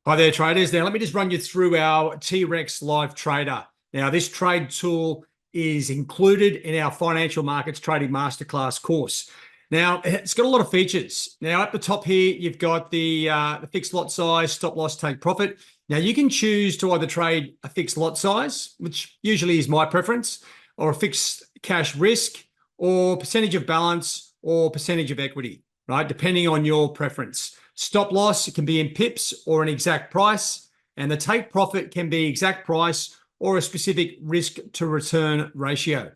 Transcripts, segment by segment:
Hi there, traders. Now, let me just run you through our T-Rex Live Trader. Now, this trade tool is included in our Financial Markets Trading Masterclass course. Now, it's got a lot of features. Now, at the top here, you've got the fixed lot size, stop loss, take profit. Now, you can choose to either trade a fixed lot size, which usually is my preference, or a fixed cash risk, or percentage of balance, or percentage of equity, right? Depending on your preference. Stop loss, it can be in pips or an exact price, and the take profit can be exact price or a specific risk to return ratio.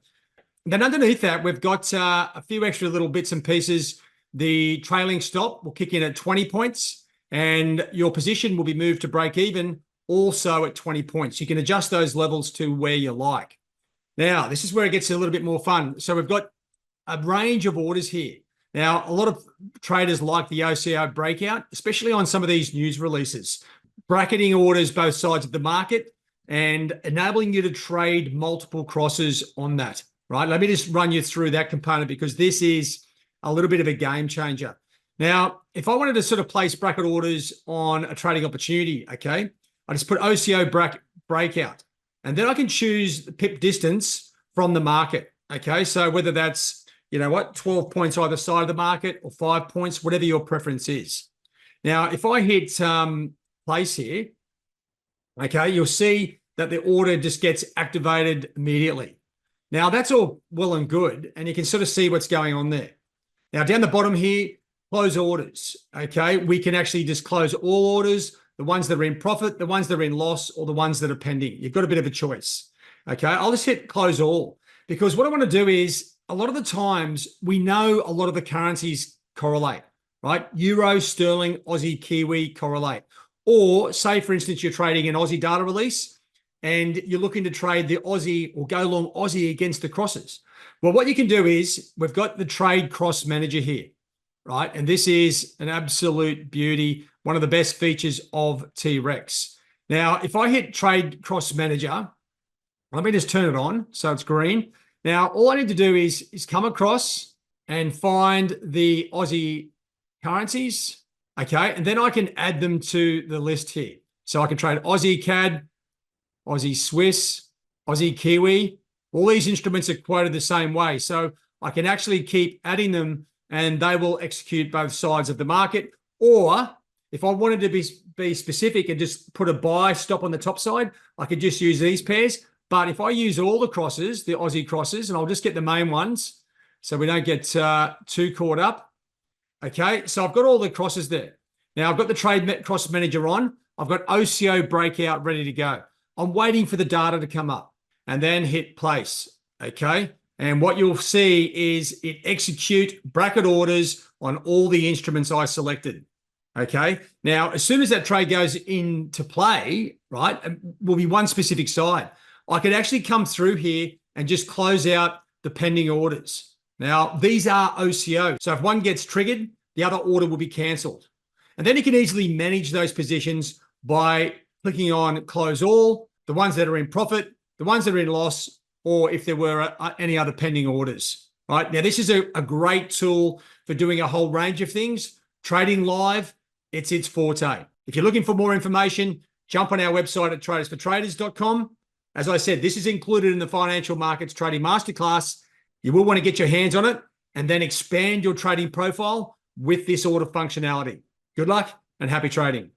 Then underneath that, we've got a few extra little bits and pieces. The trailing stop will kick in at 20 points, and your position will be moved to break even also at 20 points. You can adjust those levels to where you like. Now, this is where it gets a little bit more fun. So we've got a range of orders here. Now, a lot of traders like the OCO breakout, especially on some of these news releases, bracketing orders both sides of the market and enabling you to trade multiple crosses on that, right? Let me just run you through that component because this is a little bit of a game changer. Now, if I wanted to sort of place bracket orders on a trading opportunity, okay, I just put OCO breakout, and then I can choose the pip distance from the market, okay? So whether that's 12 points either side of the market or 5 points, whatever your preference is. Now, if I hit place here, okay, you'll see that the order just gets activated immediately. Now, that's all well and good, and you can sort of see what's going on there. Now, down the bottom here, close orders, okay? We can actually just close all orders, the ones that are in profit, the ones that are in loss, or the ones that are pending. You've got a bit of a choice, okay? I'll just hit close all because what I want to do is, a lot of the times we know a lot of the currencies correlate, right? Euro, sterling, Aussie, Kiwi correlate. Or say, for instance, you're trading an Aussie data release and you're looking to trade the Aussie or go long Aussie against the crosses. Well, what you can do is we've got the trade cross manager here, right? And this is an absolute beauty, one of the best features of T-Rex. Now, if I hit trade cross manager, let me just turn it on so it's green. Now, all I need to do is come across and find the Aussie currencies, okay? And then I can add them to the list here. So I can trade Aussie CAD, Aussie Swiss, Aussie Kiwi. All these instruments are quoted the same way. So I can actually keep adding them and they will execute both sides of the market. Or if I wanted to be specific and just put a buy stop on the top side, I could just use these pairs. But if I use all the crosses, the Aussie crosses, and I'll just get the main ones so we don't get too caught up. Okay, so I've got all the crosses there. Now I've got the trade cross manager on. I've got OCO breakout ready to go. I'm waiting for the data to come up and then hit place. Okay, and what you'll see is it execute bracket orders on all the instruments I selected. Okay, now as soon as that trade goes into play, right, it will be one specific side. I could actually come through here and just close out the pending orders. Now, these are OCO. So if one gets triggered, the other order will be canceled. And then you can easily manage those positions by clicking on close all, the ones that are in profit, the ones that are in loss, or if there were any other pending orders, right? Now, this is a great tool for doing a whole range of things. Trading live, it's its forte. If you're looking for more information, jump on our website at tradersfortraders.com. As I said, this is included in the Financial Markets Trading Masterclass. You will want to get your hands on it and then expand your trading profile with this order functionality. Good luck and happy trading.